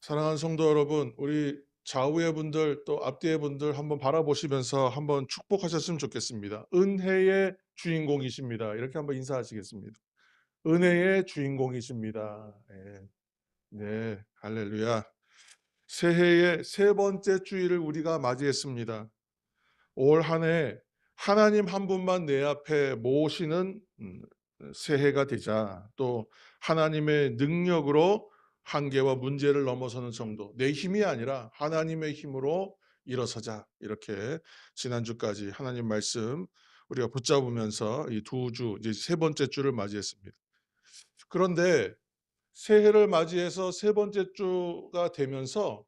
사랑하는 성도 여러분, 우리 좌우의 분들 또 앞뒤의 분들 한번 바라보시면서 한번 축복하셨으면 좋겠습니다. 은혜의 주인공이십니다. 이렇게 한번 인사하시겠습니다. 은혜의 주인공이십니다. 예. 네, 할렐루야. 새해의 세 번째 주일을 우리가 맞이했습니다. 올 한 해 하나님 한 분만 내 앞에 모시는 새해가 되자, 또 하나님의 능력으로 한계와 문제를 넘어서는 정도, 내 힘이 아니라 하나님의 힘으로 일어서자, 이렇게 지난주까지 하나님 말씀 우리가 붙잡으면서 이 두 주, 이제 세 번째 주를 맞이했습니다. 그런데 새해를 맞이해서 세 번째 주가 되면서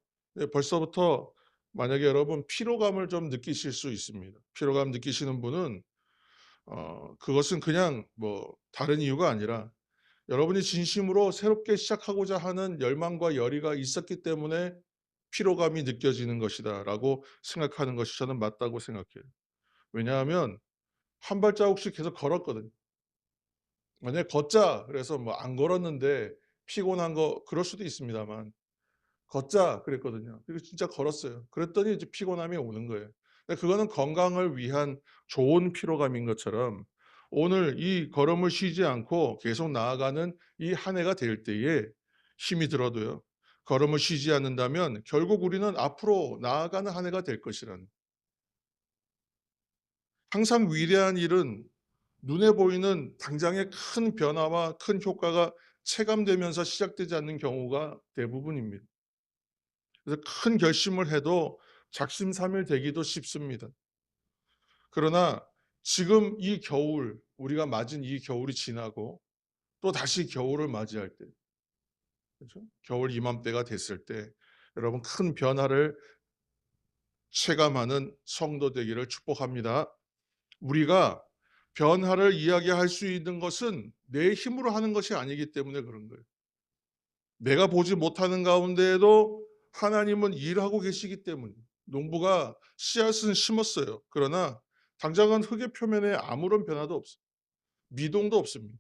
벌써부터 만약에 여러분 피로감을 좀 느끼실 수 있습니다. 피로감 느끼시는 분은 그것은 그냥 뭐 다른 이유가 아니라 여러분이 진심으로 새롭게 시작하고자 하는 열망과 열의가 있었기 때문에 피로감이 느껴지는 것이다라고 생각하는 것이 저는 맞다고 생각해요. 왜냐하면 한 발자국씩 계속 걸었거든요. 만약에 걷자 그래서 뭐 안 걸었는데 피곤한 거 그럴 수도 있습니다만, 걷자 그랬거든요. 그리고 진짜 걸었어요. 그랬더니 이제 피곤함이 오는 거예요. 근데 그거는 건강을 위한 좋은 피로감인 것처럼 오늘 이 걸음을 쉬지 않고 계속 나아가는 이 한 해가 될 때에 힘이 들어도요, 걸음을 쉬지 않는다면 결국 우리는 앞으로 나아가는 한 해가 될 것이라는, 항상 위대한 일은 눈에 보이는 당장의 큰 변화와 큰 효과가 체감되면서 시작되지 않는 경우가 대부분입니다. 그래서 큰 결심을 해도 작심삼일되기도 쉽습니다. 그러나 지금 이 겨울, 우리가 맞은 이 겨울이 지나고 또 다시 겨울을 맞이할 때, 그죠? 겨울 이맘때가 됐을 때 여러분 큰 변화를 체감하는 성도 되기를 축복합니다. 우리가 변화를 이야기할 수 있는 것은 내 힘으로 하는 것이 아니기 때문에 그런 거예요. 내가 보지 못하는 가운데에도 하나님은 일하고 계시기 때문에. 농부가 씨앗은 심었어요. 그러나 당장은 흙의 표면에 아무런 변화도 없어요. 미동도 없습니다.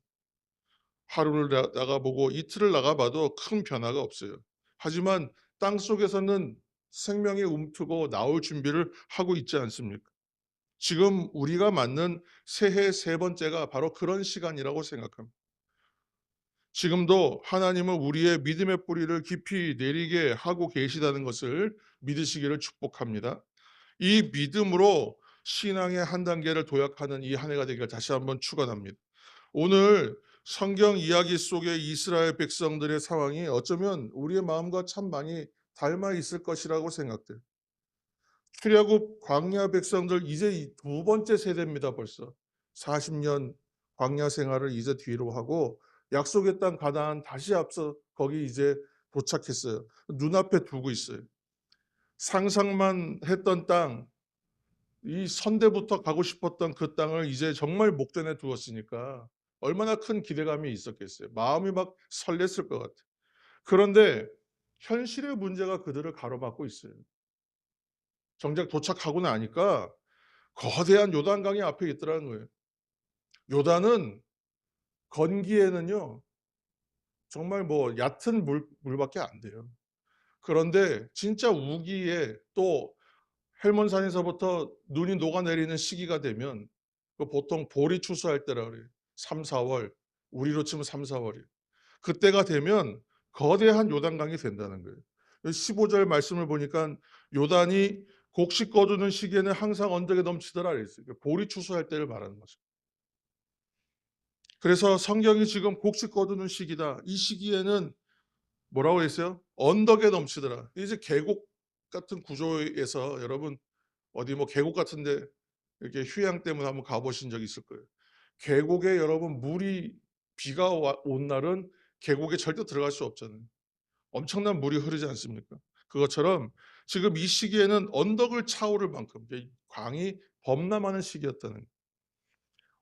하루를 나가보고 이틀을 나가봐도 큰 변화가 없어요. 하지만 땅 속에서는 생명이 움트고 나올 준비를 하고 있지 않습니까? 지금 우리가 맞는 새해 세 번째가 바로 그런 시간이라고 생각합니다. 지금도 하나님은 우리의 믿음의 뿌리를 깊이 내리게 하고 계시다는 것을 믿으시기를 축복합니다. 이 믿음으로 신앙의 한 단계를 도약하는 이 한 해가 되기를 다시 한번 축원합니다. 오늘 성경 이야기 속의 이스라엘 백성들의 상황이 어쩌면 우리의 마음과 참 많이 닮아 있을 것이라고 생각돼요. 출애굽 광야 백성들 이제 두 번째 세대입니다. 벌써 40년 광야 생활을 이제 뒤로 하고 약속의 땅 가나안 다시 앞서 거기 이제 도착했어요. 눈앞에 두고 있어요. 상상만 했던 땅, 이 선대부터 가고 싶었던 그 땅을 이제 정말 목전에 두었으니까 얼마나 큰 기대감이 있었겠어요. 마음이 막 설렜을 것 같아요. 그런데 현실의 문제가 그들을 가로막고 있어요. 정작 도착하고 나니까 거대한 요단강이 앞에 있더라는 거예요. 요단은 건기에는요, 정말 뭐 얕은 물밖에 안 돼요. 그런데 진짜 우기에 또 헬몬산에서부터 눈이 녹아내리는 시기가 되면 그 보통 보리 추수할 때라 그래요. 3-4 월. 우리로 치면 3-4 월이에요. 그때가 되면 거대한 요단강이 된다는 거예요. 15절 말씀을 보니까 요단이 곡식 거두는 시기에는 항상 언덕에 넘치더라 그랬어요. 보리 추수할 때를 말하는 거죠. 그래서 성경이 지금 곡식 거두는 시기다. 이 시기에는 뭐라고 했어요? 언덕에 넘치더라. 이제 계곡 같은 구조에서 여러분 어디 뭐 계곡 같은데 이렇게 휴양 때문에 한번 가보신 적 있을 거예요. 계곡에 여러분 물이 비가 온 날은 계곡에 절대 들어갈 수 없잖아요. 엄청난 물이 흐르지 않습니까? 그것처럼 지금 이 시기에는 언덕을 차오를 만큼 광이 범람하는 시기였다는 거예요.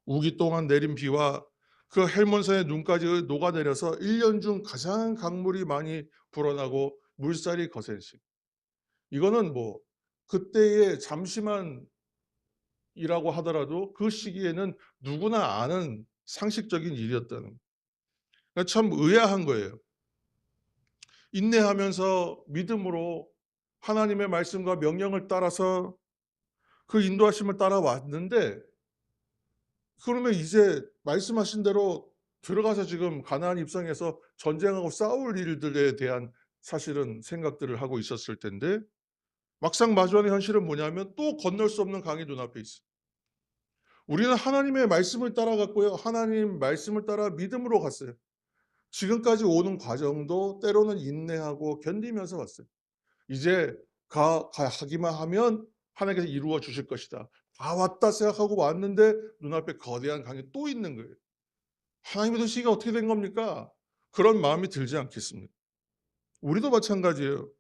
우기 동안 내린 비와 그 헬몬산의 눈까지 녹아내려서 1년 중 가장 강물이 많이 불어나고 물살이 거센 시기. 이거는 뭐 그때의 잠시만이라고 하더라도 그 시기에는 누구나 아는 상식적인 일이었다는 거예요. 그러니까 참 의아한 거예요. 인내하면서 믿음으로 하나님의 말씀과 명령을 따라서 그 인도하심을 따라왔는데, 그러면 이제 말씀하신 대로 들어가서 지금 가나안 입성해서 전쟁하고 싸울 일들에 대한 사실은 생각들을 하고 있었을 텐데, 막상 마주하는 현실은 뭐냐면 또 건널 수 없는 강이 눈앞에 있어요. 우리는 하나님의 말씀을 따라갔고요. 하나님 말씀을 따라 믿음으로 갔어요. 지금까지 오는 과정도 때로는 인내하고 견디면서 왔어요. 이제 하기만 하면 하나님께서 이루어 주실 것이다. 다 왔다 생각하고 왔는데 눈앞에 거대한 강이 또 있는 거예요. 하나님의 도시가 어떻게 된 겁니까? 그런 마음이 들지 않겠습니까? 우리도 마찬가지예요.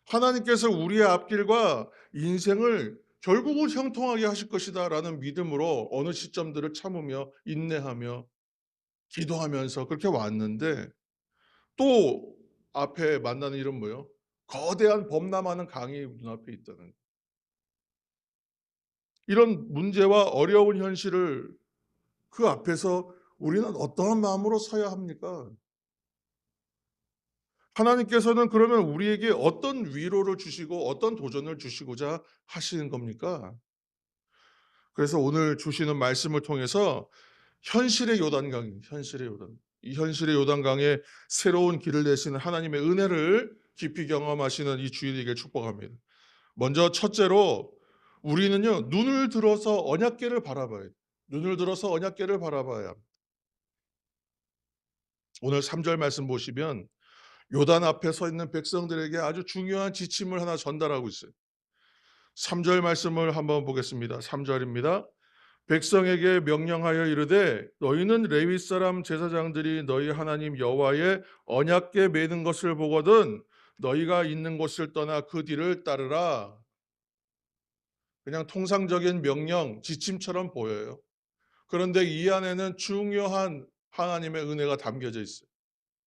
하나님께서 우리의 앞길과 인생을 결국은 형통하게 하실 것이다라는 믿음으로 어느 시점들을 참으며 인내하며 기도하면서 그렇게 왔는데, 또 앞에 만나는 일은 뭐예요? 거대한 범람하는 강이 눈앞에 있다는, 이런 문제와 어려운 현실을 그 앞에서 우리는 어떠한 마음으로 서야 합니까? 하나님께서는 그러면 우리에게 어떤 위로를 주시고 어떤 도전을 주시고자 하시는 겁니까? 그래서 오늘 주시는 말씀을 통해서 현실의 요단강, 현실의 요단, 이 현실의 요단강에 새로운 길을 내시는 하나님의 은혜를 깊이 경험하시는 이 주일이 되길 축복합니다. 먼저 첫째로 우리는요, 눈을 들어서 언약궤를 바라봐야 돼요. 눈을 들어서 언약궤를 바라봐야 합니다. 오늘 3절 말씀 보시면 요단 앞에 서 있는 백성들에게 아주 중요한 지침을 하나 전달하고 있어요. 3절 말씀을 한번 보겠습니다. 3절입니다. 백성에게 명령하여 이르되 너희는 레위 사람 제사장들이 너희 하나님 여호와의 언약궤 매는 것을 보거든 너희가 있는 곳을 떠나 그 뒤를 따르라. 그냥 통상적인 명령, 지침처럼 보여요. 그런데 이 안에는 중요한 하나님의 은혜가 담겨져 있어요.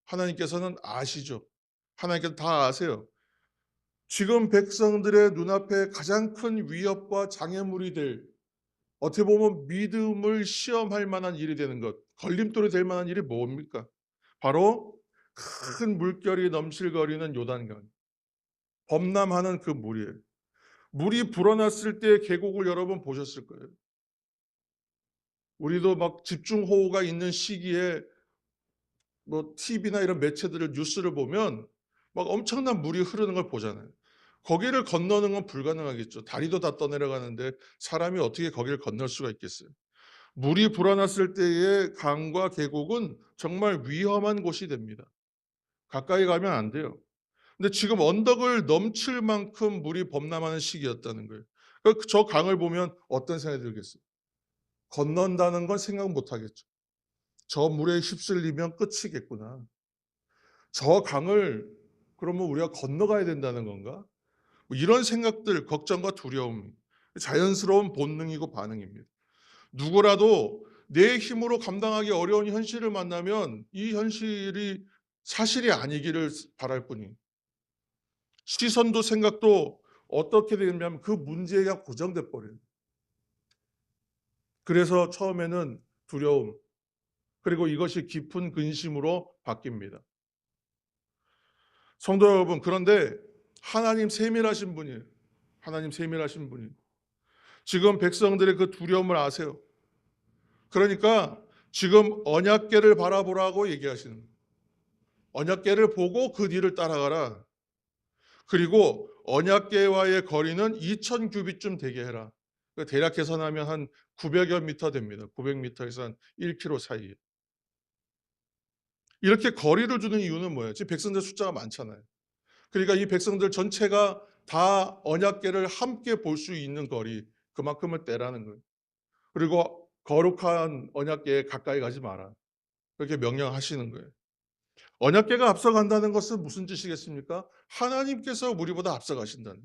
하나님께서는 아시죠. 하나님께서 다 아세요. 지금 백성들의 눈앞에 가장 큰 위협과 장애물이 될, 어떻게 보면 믿음을 시험할 만한 일이 되는 것, 걸림돌이 될 만한 일이 뭡니까? 바로 큰 물결이 넘실거리는 요단강, 범람하는 그 물이에요. 물이 불어났을 때 계곡을 여러분 보셨을 거예요. 우리도 막 집중호우가 있는 시기에 뭐 TV나 이런 매체들을 뉴스를 보면 막 엄청난 물이 흐르는 걸 보잖아요. 거기를 건너는 건 불가능하겠죠. 다리도 다 떠내려가는데 사람이 어떻게 거기를 건널 수가 있겠어요. 물이 불어났을 때의 강과 계곡은 정말 위험한 곳이 됩니다. 가까이 가면 안 돼요. 근데 지금 언덕을 넘칠 만큼 물이 범람하는 시기였다는 거예요. 그러니까 저 강을 보면 어떤 생각이 들겠어요? 건넌다는 건 생각 못 하겠죠. 저 물에 휩쓸리면 끝이겠구나. 저 강을 그러면 우리가 건너가야 된다는 건가? 뭐 이런 생각들, 걱정과 두려움, 자연스러운 본능이고 반응입니다. 누구라도 내 힘으로 감당하기 어려운 현실을 만나면 이 현실이 사실이 아니기를 바랄 뿐이에요. 시선도 생각도 어떻게 되냐면 그 문제에 고정돼 버려요. 그래서 처음에는 두려움, 그리고 이것이 깊은 근심으로 바뀝니다. 성도 여러분, 그런데 하나님 세밀하신 분이에요. 하나님 세밀하신 분이에요. 지금 백성들의 그 두려움을 아세요. 그러니까 지금 언약궤를 바라보라고 얘기하시는 거예요. 언약궤를 보고 그 뒤를 따라가라. 그리고 언약궤와의 거리는 2000 규빗쯤 되게 해라. 그러니까 대략 계산하면 한 900여 미터 됩니다. 900m에서 한 1km 사이에. 이렇게 거리를 두는 이유는 뭐예요? 지금 백성들 숫자가 많잖아요. 그러니까 이 백성들 전체가 다 언약궤를 함께 볼 수 있는 거리, 그만큼을 떼라는 거예요. 그리고 거룩한 언약궤에 가까이 가지 마라. 그렇게 명령하시는 거예요. 언약궤가 앞서간다는 것은 무슨 뜻이겠습니까? 하나님께서 우리보다 앞서가신다는,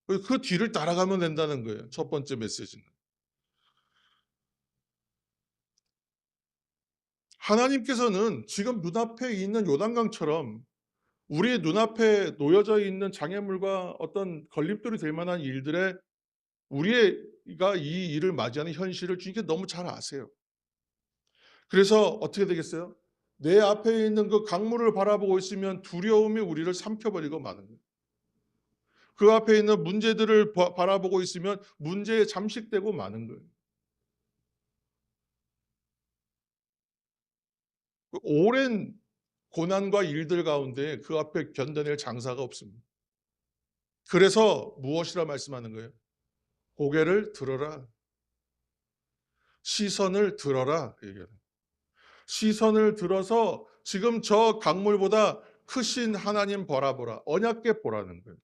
그 뒤를 따라가면 된다는 거예요. 첫 번째 메시지는. 하나님께서는 지금 눈앞에 있는 요단강처럼 우리의 눈앞에 놓여져 있는 장애물과 어떤 걸림돌이 될 만한 일들에 우리가 이 일을 맞이하는 현실을 주님께 너무 잘 아세요. 그래서 어떻게 되겠어요? 내 앞에 있는 그 강물을 바라보고 있으면 두려움이 우리를 삼켜버리고 마는 거예요. 그 앞에 있는 문제들을 바라보고 있으면 문제에 잠식되고 마는 거예요. 그 오랜 고난과 일들 가운데 그 앞에 견뎌낼 장사가 없습니다. 그래서 무엇이라 말씀하는 거예요? 고개를 들어라. 시선을 들어라. 얘기해요. 시선을 들어서 지금 저 강물보다 크신 하나님 바라보라. 언약궤 보라는 거예요.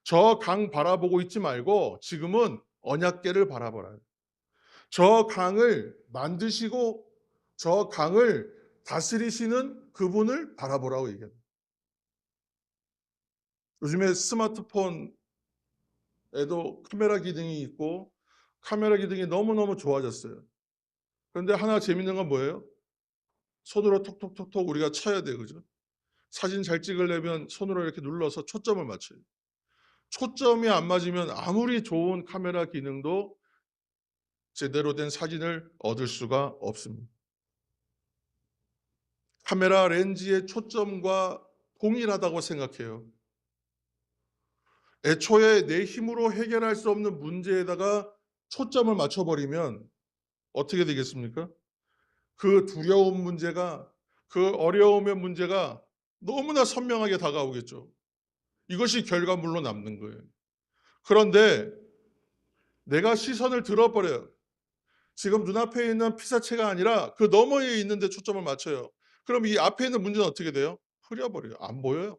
저 강 바라보고 있지 말고 지금은 언약궤를 바라보라. 저 강을 만드시고 저 강을 다스리시는 그분을 바라보라고 얘기해요. 요즘에 스마트폰에도 카메라 기능이 있고 카메라 기능이 너무너무 좋아졌어요. 그런데 하나 재밌는 건 뭐예요? 손으로 톡톡톡톡 우리가 쳐야 돼요. 그죠? 사진 잘 찍으려면 손으로 이렇게 눌러서 초점을 맞춰요. 초점이 안 맞으면 아무리 좋은 카메라 기능도 제대로 된 사진을 얻을 수가 없습니다. 카메라 렌즈의 초점과 동일하다고 생각해요. 애초에 내 힘으로 해결할 수 없는 문제에다가 초점을 맞춰버리면 어떻게 되겠습니까? 그 두려운 문제가, 그 어려움의 문제가 너무나 선명하게 다가오겠죠. 이것이 결과물로 남는 거예요. 그런데 내가 시선을 들어버려요. 지금 눈앞에 있는 피사체가 아니라 그 너머에 있는 데 초점을 맞춰요. 그럼 이 앞에 있는 문제는 어떻게 돼요? 흐려버려요. 안 보여요.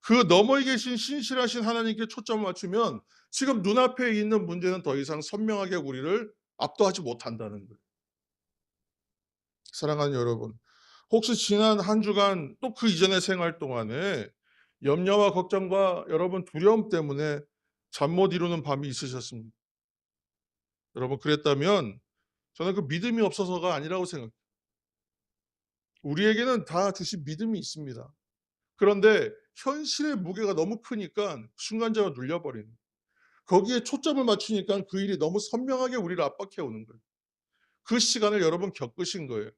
그 너머에 계신 신실하신 하나님께 초점을 맞추면 지금 눈앞에 있는 문제는 더 이상 선명하게 우리를 압도하지 못한다는 거예요. 사랑하는 여러분, 혹시 지난 한 주간 또 그 이전의 생활 동안에 염려와 걱정과 여러분 두려움 때문에 잠 못 이루는 밤이 있으셨습니까? 여러분 그랬다면 저는 그 믿음이 없어서가 아니라고 생각해요. 우리에게는 다 주신 믿음이 있습니다. 그런데 현실의 무게가 너무 크니까 순간적으로 눌려버리는 거예요. 거기에 초점을 맞추니까 그 일이 너무 선명하게 우리를 압박해 오는 거예요. 그 시간을 여러분 겪으신 거예요.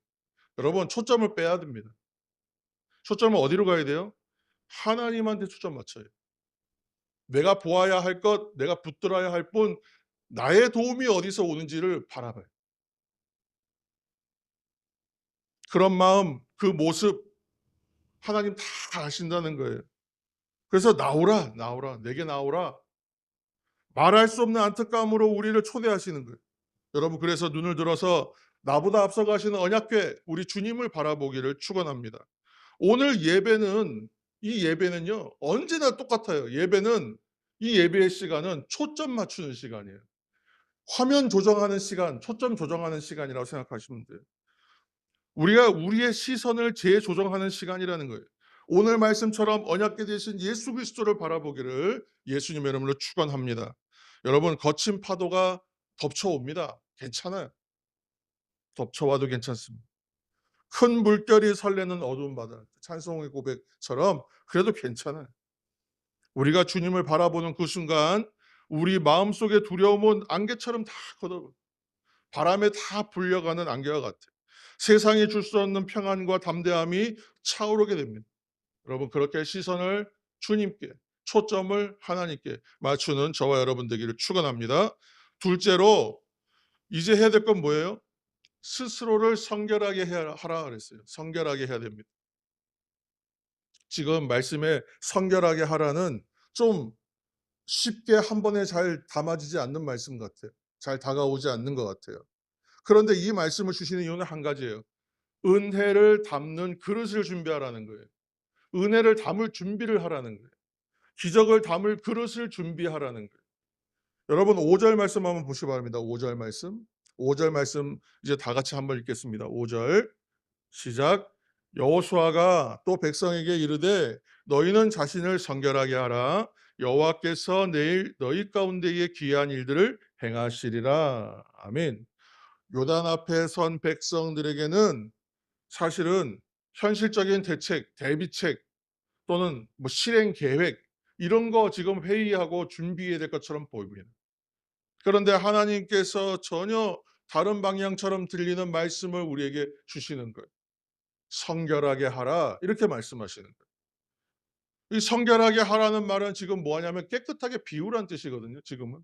여러분 초점을 빼야 됩니다. 초점은 어디로 가야 돼요? 하나님한테 초점 맞춰요. 내가 보아야 할 것, 내가 붙들어야 할 뿐 나의 도움이 어디서 오는지를 바라봐요. 그런 마음, 그 모습 하나님 다 아신다는 거예요. 그래서 나오라, 나오라, 내게 나오라. 말할 수 없는 안타까움으로 우리를 초대하시는 거예요. 여러분 그래서 눈을 들어서 나보다 앞서가시는 언약궤 우리 주님을 바라보기를 축원합니다. 오늘 예배는 이 예배는요. 언제나 똑같아요. 예배는 이 예배의 시간은 초점 맞추는 시간이에요. 화면 조정하는 시간, 초점 조정하는 시간이라고 생각하시면 돼요. 우리가 우리의 시선을 재조정하는 시간이라는 거예요. 오늘 말씀처럼 언약궤 되신 예수 그리스도를 바라보기를 예수님의 이름으로 축원합니다. 여러분 거친 파도가 덮쳐옵니다. 괜찮아요. 덮쳐와도 괜찮습니다. 큰 물결이 설레는 어두운 바다, 찬송의 고백처럼 그래도 괜찮아요. 우리가 주님을 바라보는 그 순간 우리 마음속의 두려움은 안개처럼 다 걷어 바람에 다 불려가는 안개와 같아요. 세상이 줄 수 없는 평안과 담대함이 차오르게 됩니다. 여러분 그렇게 시선을 주님께 초점을 하나님께 맞추는 저와 여러분 되기를 축원합니다. 둘째로 이제 해야 될 건 뭐예요? 스스로를 성결하게 하라 그랬어요. 성결하게 해야 됩니다. 지금 말씀에 성결하게 하라는 좀 쉽게 한 번에 잘 담아지지 않는 말씀 같아요. 잘 다가오지 않는 것 같아요. 그런데 이 말씀을 주시는 이유는 한 가지예요. 은혜를 담는 그릇을 준비하라는 거예요. 은혜를 담을 준비를 하라는 거예요. 기적을 담을 그릇을 준비하라는 거예요. 여러분 5절 말씀 한번 보시기 바랍니다. 5절 말씀. 5절 말씀 이제 다 같이 한번 읽겠습니다. 5절 시작. 여호수아가 또 백성에게 이르되 너희는 자신을 성결하게 하라. 여호와께서 내일 너희 가운데에 귀한 일들을 행하시리라. 아멘. 요단 앞에 선 백성들에게는 사실은 현실적인 대책, 대비책 또는 뭐 실행 계획 이런 거 지금 회의하고 준비해야 될 것처럼 보입니다. 그런데 하나님께서 전혀 다른 방향처럼 들리는 말씀을 우리에게 주시는 거예요. "성결하게 하라." 이렇게 말씀하시는 거예요. 이 성결하게 하라는 말은 지금 뭐하냐면 깨끗하게 비우라는 뜻이거든요 지금은.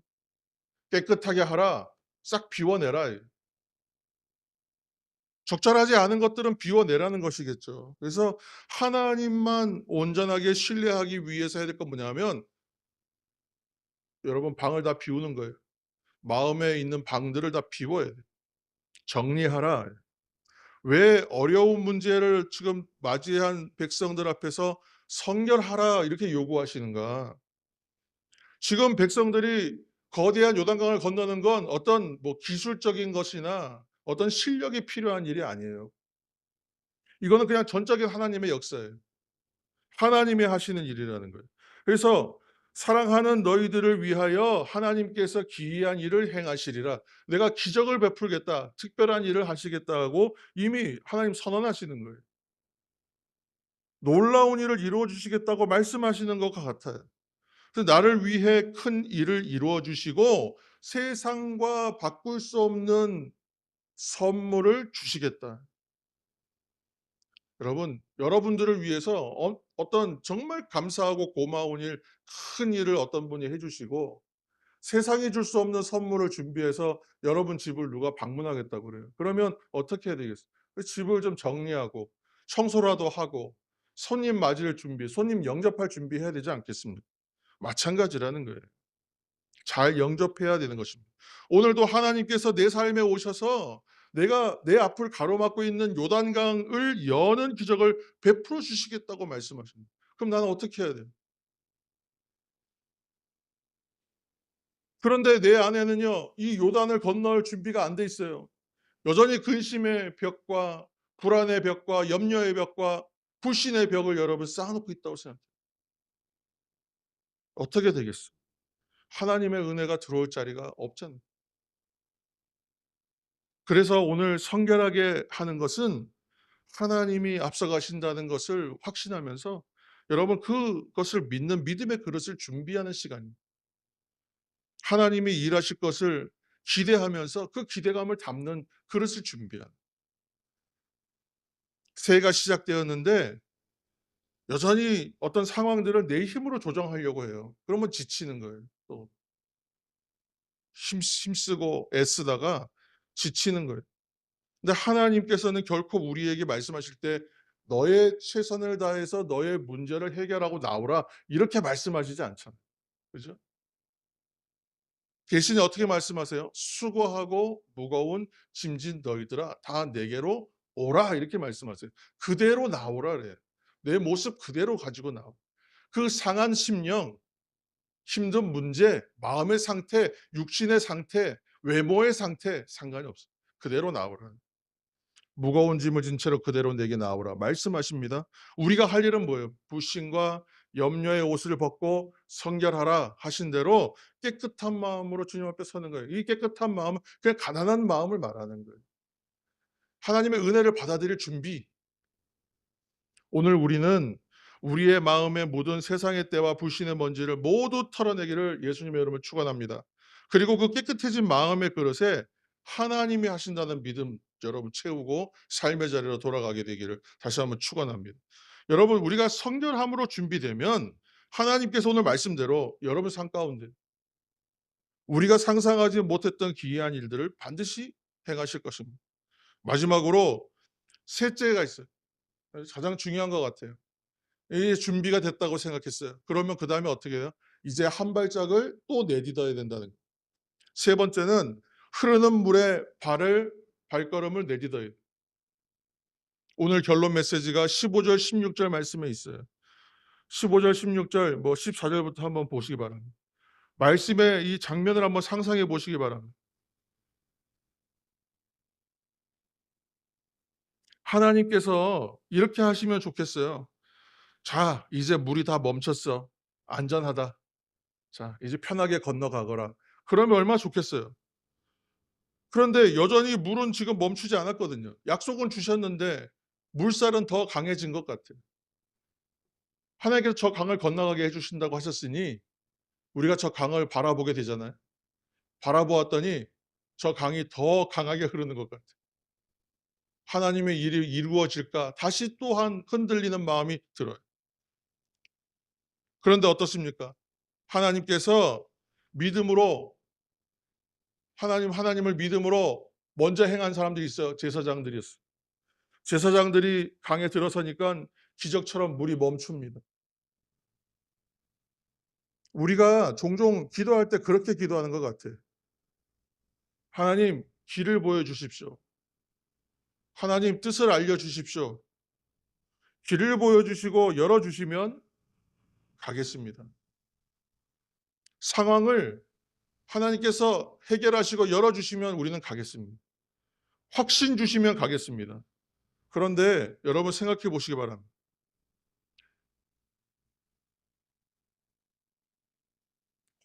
"깨끗하게 하라. 싹 비워내라." 적절하지 않은 것들은 비워내라는 것이겠죠. 그래서 하나님만 온전하게 신뢰하기 위해서 해야 될 건 뭐냐면 여러분 방을 다 비우는 거예요. 마음에 있는 방들을 다 비워야 돼요. 정리하라. 왜 어려운 문제를 지금 맞이한 백성들 앞에서 "성결하라." 이렇게 요구하시는가? 지금 백성들이 거대한 요단강을 건너는 건 어떤 뭐 기술적인 것이나 어떤 실력이 필요한 일이 아니에요. 이거는 그냥 전적인 하나님의 역사예요. 하나님이 하시는 일이라는 거예요. 그래서 "사랑하는 너희들을 위하여 하나님께서 기이한 일을 행하시리라." 내가 기적을 베풀겠다. 특별한 일을 하시겠다고 이미 하나님 선언하시는 거예요. 놀라운 일을 이루어 주시겠다고 말씀하시는 것과 같아요. 그래서 나를 위해 큰 일을 이루어 주시고 세상과 바꿀 수 없는 선물을 주시겠다. 여러분, 여러분들을 위해서 어떤 정말 감사하고 고마운 일, 큰 일을 어떤 분이 해 주시고 세상이 줄 수 없는 선물을 준비해서 여러분 집을 누가 방문하겠다고 그래요. 그러면 어떻게 해야 되겠어요? 그 집을 좀 정리하고 청소라도 하고 손님 맞을 준비, 손님 영접할 준비해야 되지 않겠습니까? 마찬가지라는 거예요. 잘 영접해야 되는 것입니다. 오늘도 하나님께서 내 삶에 오셔서 내가 내 앞을 가로막고 있는 요단강을 여는 기적을 베풀어 주시겠다고 말씀하십니다. 그럼 나는 어떻게 해야 돼요? 그런데 내 안에는요, 이 요단을 건널 준비가 안 돼 있어요. 여전히 근심의 벽과 불안의 벽과 염려의 벽과 불신의 벽을 여러분 쌓아놓고 있다고 생각해요. 어떻게 되겠어요? 하나님의 은혜가 들어올 자리가 없잖아요. 그래서 오늘 성결하게 하는 것은 하나님이 앞서가신다는 것을 확신하면서 여러분 그것을 믿는 믿음의 그릇을 준비하는 시간입니다. 하나님이 일하실 것을 기대하면서 그 기대감을 담는 그릇을 준비하는 새해가 시작되었는데 여전히 어떤 상황들을 내 힘으로 조정하려고 해요. 그러면 지치는 거예요. 또 힘쓰고 애쓰다가 지치는 거예요. 근데 하나님께서는 결코 우리에게 말씀하실 때 "너의 최선을 다해서 너의 문제를 해결하고 나오라." 이렇게 말씀하시지 않잖아요. 그죠? 대신에 어떻게 말씀하세요? "수고하고 무거운 짐진 너희들아 다 내게로 오라." 이렇게 말씀하세요. 그대로 나오라 그래요. 내 모습 그대로 가지고 나오. 그 상한 심령, 힘든 문제, 마음의 상태, 육신의 상태, 외모의 상태 상관이 없어요. 그대로 나오라. 무거운 짐을 진 채로 그대로 내게 나오라 말씀하십니다. 우리가 할 일은 뭐예요? 불신과 염려의 옷을 벗고 성결하라 하신 대로 깨끗한 마음으로 주님 앞에 서는 거예요. 이 깨끗한 마음은 그냥 가난한 마음을 말하는 거예요. 하나님의 은혜를 받아들일 준비. 오늘 우리는 우리의 마음에 묻은 세상의 때와 불신의 먼지를 모두 털어내기를 예수님의 이름으로 축원합니다. 그리고 그 깨끗해진 마음의 그릇에 하나님이 하신다는 믿음 여러분 채우고 삶의 자리로 돌아가게 되기를 다시 한번 축원합니다. 여러분 우리가 성결함으로 준비되면 하나님께서 오늘 말씀대로 여러분 삶 가운데 우리가 상상하지 못했던 기이한 일들을 반드시 행하실 것입니다. 마지막으로 셋째가 있어요. 가장 중요한 것 같아요. 이 준비가 됐다고 생각했어요. 그러면 그다음에 어떻게 해요? 이제 한 발짝을 또 내딛어야 된다는 거예요. 세 번째는 흐르는 물에 발걸음을 내딛어야 돼요. 오늘 결론 메시지가 15절 16절 말씀에 있어요. 15절 16절 뭐 14절부터 한번 보시기 바랍니다. 말씀의 이 장면을 한번 상상해 보시기 바랍니다. 하나님께서 이렇게 하시면 좋겠어요. "자, 이제 물이 다 멈췄어. 안전하다. 자, 이제 편하게 건너가거라." 그러면 얼마나 좋겠어요. 그런데 여전히 물은 지금 멈추지 않았거든요. 약속은 주셨는데 물살은 더 강해진 것 같아요. 하나님께서 저 강을 건너가게 해 주신다고 하셨으니 우리가 저 강을 바라보게 되잖아요. 바라보았더니 저 강이 더 강하게 흐르는 것 같아요. 하나님의 일이 이루어질까 다시 또한 흔들리는 마음이 들어요. 그런데 어떻습니까? 하나님께서 믿음으로 하나님을 믿음으로 먼저 행한 사람들이 있어요. 제사장들이었어요. 제사장들이 강에 들어서니까 기적처럼 물이 멈춥니다. 우리가 종종 기도할 때 그렇게 기도하는 것 같아요. 하나님 길을 보여주십시오. 하나님 뜻을 알려주십시오. 길을 보여주시고 열어주시면 가겠습니다. 상황을 하나님께서 해결하시고 열어주시면 우리는 가겠습니다. 확신 주시면 가겠습니다. 그런데 여러분 생각해 보시기 바랍니다.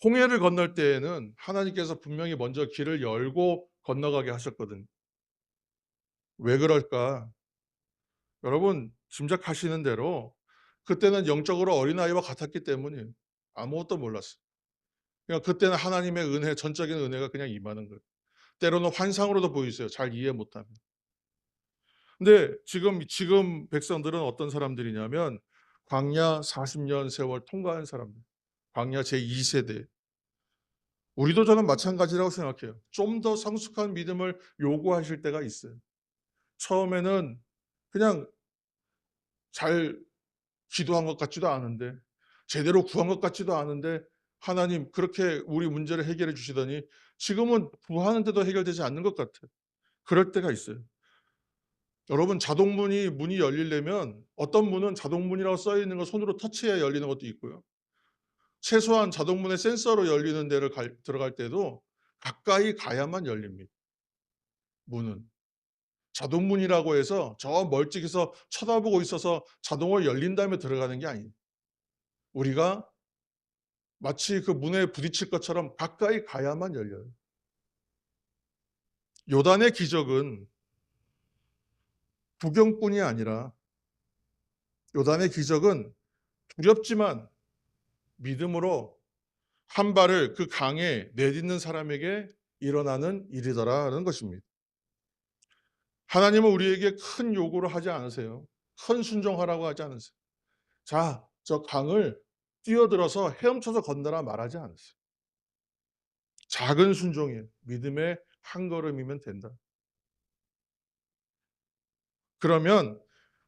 홍해를 건널 때에는 하나님께서 분명히 먼저 길을 열고 건너가게 하셨거든요. 왜 그럴까? 여러분 짐작하시는 대로 그때는 영적으로 어린아이와 같았기 때문이에요. 아무것도 몰랐어요. 그냥 그때는 하나님의 은혜, 전적인 은혜가 그냥 임하는 거예요. 때로는 환상으로도 보이세요. 잘 이해 못하면. 근데 지금 백성들은 어떤 사람들이냐면 광야 40년 세월 통과한 사람들. 광야 제2 세대. 우리도 저는 마찬가지라고 생각해요. 좀 더 성숙한 믿음을 요구하실 때가 있어요. 처음에는 그냥 잘 기도한 것 같지도 않은데 제대로 구한 것 같지도 않은데 하나님 그렇게 우리 문제를 해결해 주시더니 지금은 구하는데도 해결되지 않는 것 같아요. 그럴 때가 있어요. 여러분 문이 열리려면 어떤 문은 자동문이라고 써 있는 거 손으로 터치해야 열리는 것도 있고요. 최소한 자동문의 센서로 열리는 데를 들어갈 때도 가까이 가야만 열립니다. 문은. 자동문이라고 해서 저 멀찍이서 쳐다보고 있어서 자동으로 열린 다음에 들어가는 게 아니에요. 우리가 마치 그 문에 부딪힐 것처럼 가까이 가야만 열려요. 요단의 기적은 구경꾼이 아니라 요단의 기적은 두렵지만 믿음으로 한 발을 그 강에 내딛는 사람에게 일어나는 일이더라는 것입니다. 하나님은 우리에게 큰 요구를 하지 않으세요. 큰 순종하라고 하지 않으세요. 자, 저 강을 뛰어들어서 헤엄쳐서 건너라 말하지 않으세요. 작은 순종이에요. 믿음의 한 걸음이면 된다. 그러면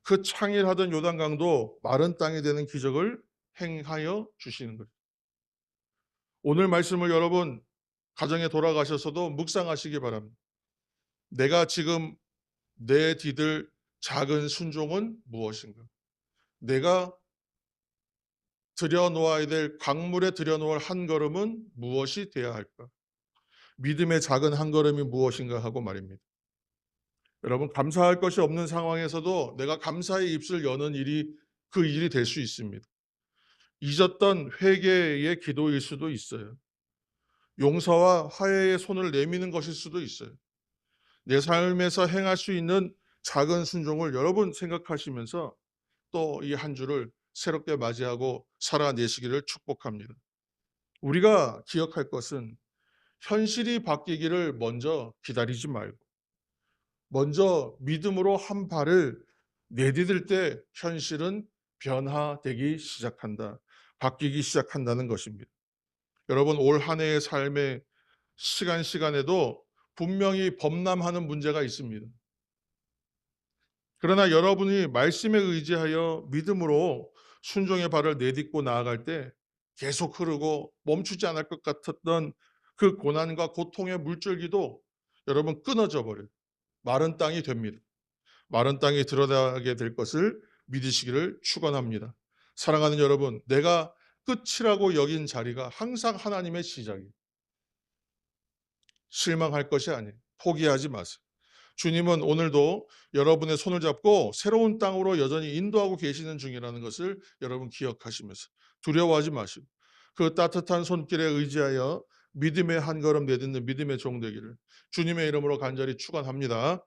그 창일하던 요단강도 마른 땅이 되는 기적을 행하여 주시는 거예요. 오늘 말씀을 여러분 가정에 돌아가셔서도 묵상하시기 바랍니다. 내가 지금 내디딜 작은 순종은 무엇인가? 내가 들여놓아야 될 강물에 들여놓을 한 걸음은 무엇이 되어야 할까? 믿음의 작은 한 걸음이 무엇인가 하고 말입니다. 여러분 감사할 것이 없는 상황에서도 내가 감사의 입술 여는 일이 그 일이 될 수 있습니다. 잊었던 회개의 기도일 수도 있어요. 용서와 화해의 손을 내미는 것일 수도 있어요. 내 삶에서 행할 수 있는 작은 순종을 여러분 생각하시면서 또 이 한 주를 새롭게 맞이하고 살아내시기를 축복합니다. 우리가 기억할 것은 현실이 바뀌기를 먼저 기다리지 말고 먼저 믿음으로 한 발을 내디딜 때 현실은 변화되기 시작한다. 바뀌기 시작한다는 것입니다. 여러분 올 한 해의 삶의 시간에도 분명히 범람하는 문제가 있습니다. 그러나 여러분이 말씀에 의지하여 믿음으로 순종의 발을 내딛고 나아갈 때 계속 흐르고 멈추지 않을 것 같았던 그 고난과 고통의 물줄기도 여러분 끊어져 버려요. 마른 땅이 됩니다. 마른 땅이 드러나게 될 것을 믿으시기를 축원합니다. 사랑하는 여러분, 내가 끝이라고 여긴 자리가 항상 하나님의 시작이에요. 실망할 것이 아니에요. 포기하지 마세요. 주님은 오늘도 여러분의 손을 잡고 새로운 땅으로 여전히 인도하고 계시는 중이라는 것을 여러분 기억하시면서 두려워하지 마시고 그 따뜻한 손길에 의지하여 믿음의 한 걸음 내딛는 믿음의 종 되기를 주님의 이름으로 간절히 축원합니다.